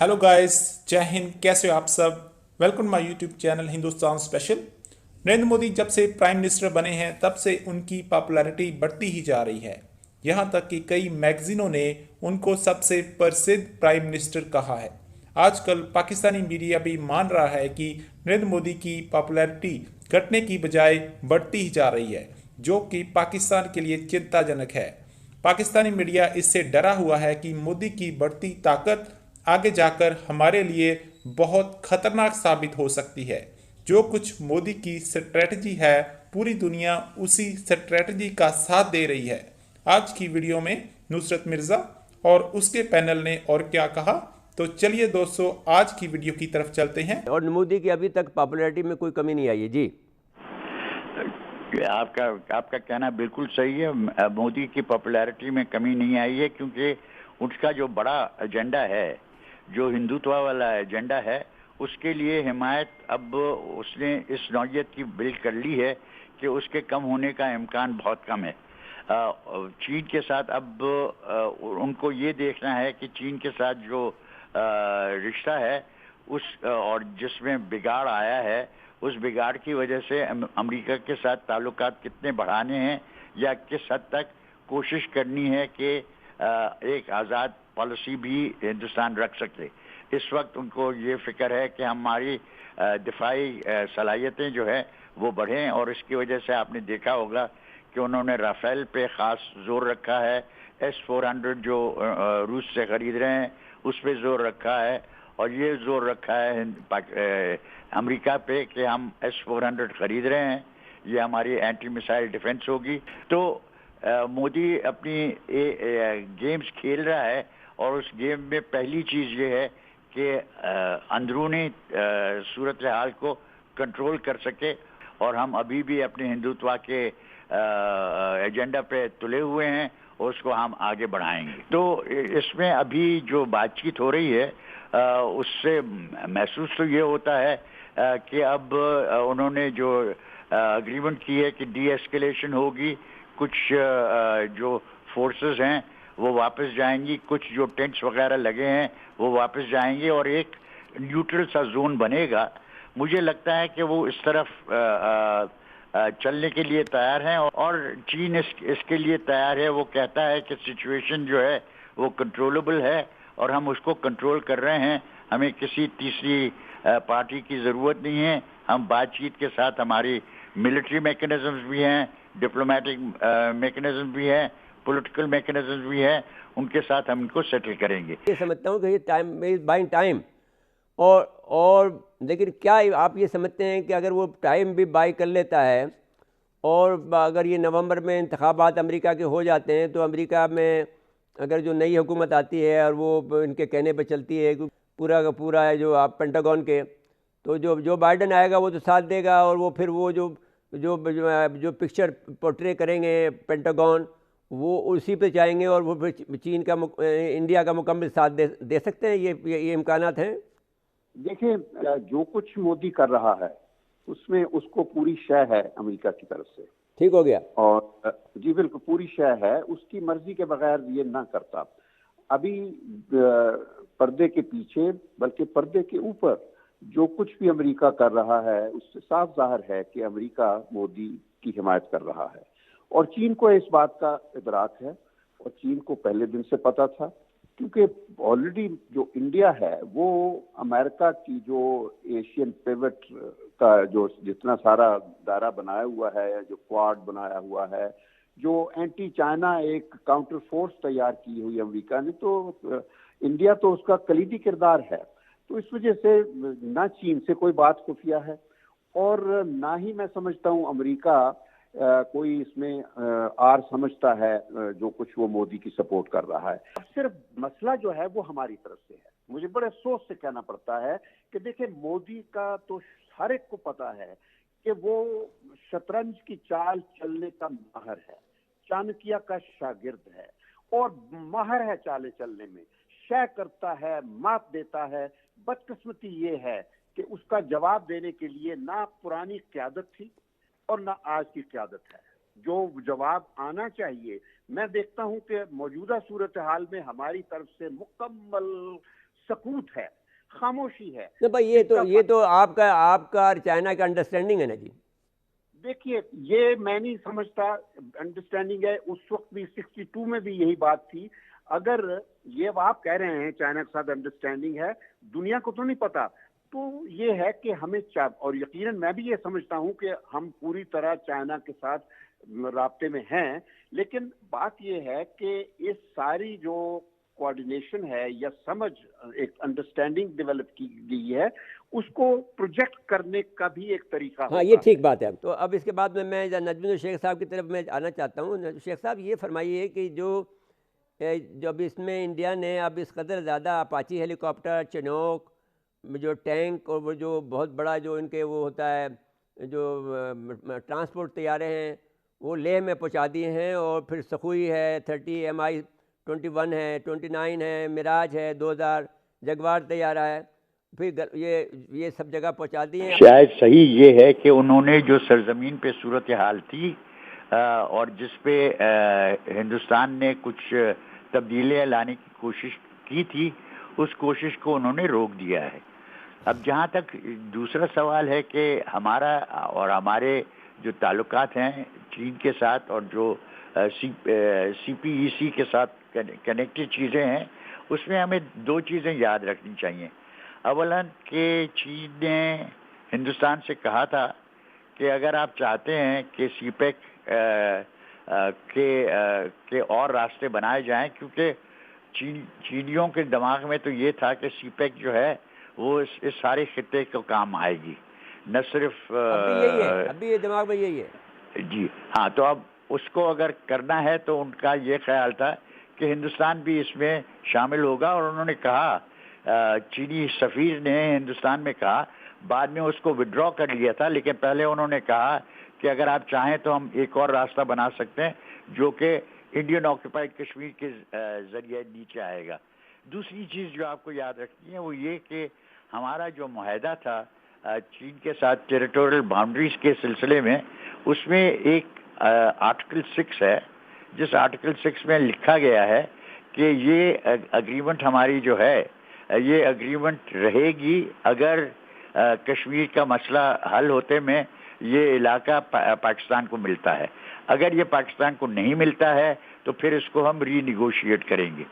Hello guys, जय हिंद। कैसे हो आप सब? Welcome my YouTube channel Hindustan special. Narendra Modi जब से प्राइम मिनिस्टर बने हैं तब से उनकी पॉपुलैरिटी बढ़ती ही जा रही है। यहाँ तक कि कई मैगजीनों ने उनको सबसे प्रसिद्ध प्राइम मिनिस्टर कहा है। आजकल पाकिस्तानी मीडिया भी मान रहा है कि नरेंद्र मोदी की पॉपुलैरिटी घटने की बजाय बढ़ती ही जा रही है, जो कि पाकिस्तान के लिए चिंताजनक है। पाकिस्तानी मीडिया इससे डरा हुआ है कि मोदी की बढ़ती ताकत आगे जाकर हमारे लिए बहुत खतरनाक साबित हो सकती है। जो कुछ मोदी की स्ट्रेटजी है, पूरी दुनिया उसी स्ट्रेटजी का साथ दे रही है। आज की वीडियो में नुसरत मिर्जा और उसके पैनल ने और क्या कहा, तो चलिए दोस्तों आज की वीडियो की तरफ चलते हैं। और मोदी की अभी तक पॉपुलैरिटी में कोई कमी नहीं आई है जी। आपका कहना बिल्कुल सही है। मोदी की पॉपुलैरिटी में कमी नहीं आई है क्योंकि उसका जो बड़ा एजेंडा है, जो हिंदुत्व वाला एजेंडा है, उसके लिए हिमायत अब उसने इस नौयत की बिल्ड कर ली है कि उसके कम होने का इम्कान बहुत कम है। चीन के साथ अब उनको ये देखना है कि चीन के साथ जो रिश्ता है उस और जिसमें बिगाड़ आया है, उस बिगाड़ की वजह से अमेरिका के साथ ताल्लुकात कितने बढ़ाने हैं या किस हद तक कोशिश करनी है कि एक आज़ाद पॉलिसी भी हिंदुस्तान रख सके। इस वक्त उनको ये फिक्र है कि हमारी दिफाई सलाहियतें जो है वो बढ़ें, और इसकी वजह से आपने देखा होगा कि उन्होंने राफेल पे ख़ास जोर रखा है। S-400 जो रूस से ख़रीद रहे हैं उस पर जोर रखा है, और ये जोर रखा है अमेरिका पे कि हम S-400 खरीद रहे हैं, ये हमारी एंटी मिसाइल डिफेंस होगी। तो मोदी अपनी गेम्स खेल रहा है, और उस गेम में पहली चीज़ ये है कि अंदरूनी सूरत हाल को कंट्रोल कर सके, और हम अभी भी अपने हिंदुत्व के एजेंडा पे तुले हुए हैं और उसको हम आगे बढ़ाएंगे। तो इसमें अभी जो बातचीत हो रही है उससे महसूस तो ये होता है कि अब उन्होंने जो अग्रीमेंट की है कि डी एस्केलेशन होगी, कुछ जो फोर्सेस हैं वो वापस जाएंगी, कुछ जो टेंट्स वगैरह लगे हैं वो वापस जाएंगे, और एक न्यूट्रल सा जोन बनेगा। मुझे लगता है कि वो इस तरफ चलने के लिए तैयार हैं, और चीन इसके लिए तैयार है। वो कहता है कि सिचुएशन जो है वो कंट्रोलेबल है और हम उसको कंट्रोल कर रहे हैं, हमें किसी तीसरी पार्टी की ज़रूरत नहीं है। हम बातचीत के साथ हमारी मिलिट्री मैकेनिज्म्स भी हैं, डिप्लोमेटिक मैकेनिज्म भी हैं, पॉलिटिकल मैकेनिज्म भी हैं, उनके साथ हम इनको सेटल करेंगे। ये समझता हूँ कि ये टाइम बाइंग टाइम, और लेकिन क्या आप ये समझते हैं कि अगर वो टाइम भी बाई कर लेता है और अगर ये नवंबर में इंतखाबात अमेरिका के हो जाते हैं, तो अमेरिका में अगर जो नई हुकूमत आती है और वो इनके कहने पे चलती है, पूरा का पूरा है जो आप पेंटागन के, तो जो बाइडन आएगा वो तो साथ देगा, और वो फिर वो जो जो जो, जो पिक्चर पोर्ट्रे करेंगे पेंटागन, वो उसी पे जाएंगे, और वो फिर चीन का इंडिया का मुकम्मल साथ दे सकते हैं। ये इम्कानात हैं। देखिए, जो कुछ मोदी कर रहा है उसमें उसको पूरी शय है अमेरिका की तरफ से। ठीक हो गया। और जी बिल्कुल पूरी शय है, उसकी मर्जी के बगैर ये ना करता। अभी पर्दे के पीछे बल्कि पर्दे के ऊपर जो कुछ भी अमेरिका कर रहा है उससे साफ जाहिर है कि अमेरिका मोदी की हिमायत कर रहा है, और चीन को इस बात का इदराक है, और चीन को पहले दिन से पता था, क्योंकि ऑलरेडी जो इंडिया है वो अमेरिका की जो एशियन पिवट का जो जितना सारा दायरा बनाया हुआ है, जो क्वाड बनाया हुआ है, जो एंटी चाइना एक काउंटर फोर्स तैयार की हुई अमेरिका ने, तो इंडिया तो उसका कलीदी किरदार है। तो इस वजह से ना चीन से कोई बात खुफिया है, और ना ही मैं समझता हूँ अमेरिका कोई इसमें आर समझता है जो कुछ वो मोदी की सपोर्ट कर रहा है। अब सिर्फ मसला जो है वो हमारी तरफ से है। मुझे बड़े अफसोस से कहना पड़ता है कि देखिए, मोदी का तो हर एक को पता है कि वो शतरंज की चाल चलने का माहिर है, चाणक्य का शागिर्द है, और माहिर है चाले चलने में, शय करता है, मात देता है। बदकिस्मती ये है कि उसका जवाब देने के लिए ना पुरानी क़यादत थी और ना आज की क़यादत है। जो जवाब आना चाहिए, मैं देखता हूं कि मौजूदा सूरत हाल में हमारी तरफ से मुकम्मल سکوت ہے، خاموشی ہے. نہیں بھائی، یہ تو آپ کا اور چائنا کا انڈرسٹینڈنگ ہے نا جی. دیکھیے یہ میں نہیں سمجھتا انڈرسٹینڈنگ ہے. اس وقت بھی 62 میں بھی یہی بات تھی. اگر یہ آپ کہہ رہے ہیں چائنا کے ساتھ انڈرسٹینڈنگ ہے، دنیا کو تو نہیں پتا. تو یہ ہے کہ ہمیں اور یقیناً میں بھی یہ سمجھتا ہوں کہ ہم پوری طرح چائنا کے ساتھ رابطے میں ہیں، لیکن بات یہ ہے کہ اس ساری جو کوآرڈینیشن ہے یا سمجھ، ایک انڈرسٹینڈنگ ڈیولپ کی گئی ہے، اس کو پروجیکٹ کرنے کا بھی ایک طریقہ ہوگا. ہاں یہ ٹھیک بات ہے. تو اب اس کے بعد میں نجم الشیخ صاحب کی طرف میں آنا چاہتا ہوں. شیخ صاحب یہ فرمائیے کہ جو اب اس میں انڈیا نے اب اس قدر زیادہ اپاچی ہیلی کاپٹر، چنوک، جو ٹینک اور وہ جو بہت بڑا جو ان کے وہ ہوتا ہے جو ٹرانسپورٹ طیارے ہیں وہ لیہ میں پہنچا دیے ہیں. اور پھر سخوئی ہے، 30 Mi-21 ہے، 29 ہے، میراج ہے، 2000 جگوار طیارہ ہے، پھر یہ سب جگہ پہنچا دیے ہیں. شاید صحیح یہ ہے کہ انہوں نے جو سرزمین پہ صورتحال تھی اور جس پہ ہندوستان نے کچھ تبدیلیاں لانے کی کوشش کی تھی، اس کوشش کو انہوں نے روک دیا ہے. اب جہاں تک دوسرا سوال ہے کہ ہمارا اور ہمارے جو تعلقات ہیں چین کے ساتھ اور جو سی پی ای سی کے ساتھ کنیکٹڈ چیزیں ہیں، اس میں ہمیں دو چیزیں یاد رکھنی چاہیے. اولاً کہ چین نے ہندوستان سے کہا تھا کہ اگر آپ چاہتے ہیں کہ سی پیک کے اور راستے بنائے جائیں، کیونکہ چینیوں کے دماغ میں تو یہ تھا کہ سی پیک جو ہے وہ اس سارے خطے کو کام آئے گی، نہ صرف ابھی یہ دماغ میں یہی ہے. جی ہاں. تو اب اس کو اگر کرنا ہے تو ان کا یہ خیال تھا کہ ہندوستان بھی اس میں شامل ہوگا. اور انہوں نے کہا، چینی سفیر نے ہندوستان میں کہا، بعد میں اس کو وڈرا کر لیا تھا، لیکن پہلے انہوں نے کہا کہ اگر آپ چاہیں تو ہم ایک اور راستہ بنا سکتے ہیں جو کہ انڈین آکوپائڈ کشمیر کے ذریعے نیچے آئے گا. دوسری چیز جو آپ کو یاد رکھنی ہے وہ یہ کہ ہمارا جو معاہدہ تھا چین کے ساتھ ٹیریٹوریل باؤنڈریز کے سلسلے میں، اس میں ایک آرٹیکل 6 ہے، جس آرٹیکل 6 میں لکھا گیا ہے کہ یہ اگریمنٹ ہماری جو ہے یہ اگریمنٹ رہے گی اگر کشمیر کا مسئلہ حل ہوتے میں یہ علاقہ پاکستان کو ملتا ہے. اگر یہ پاکستان کو نہیں ملتا ہے تو پھر اس کو ہم ری نیگوشیٹ کریں گے.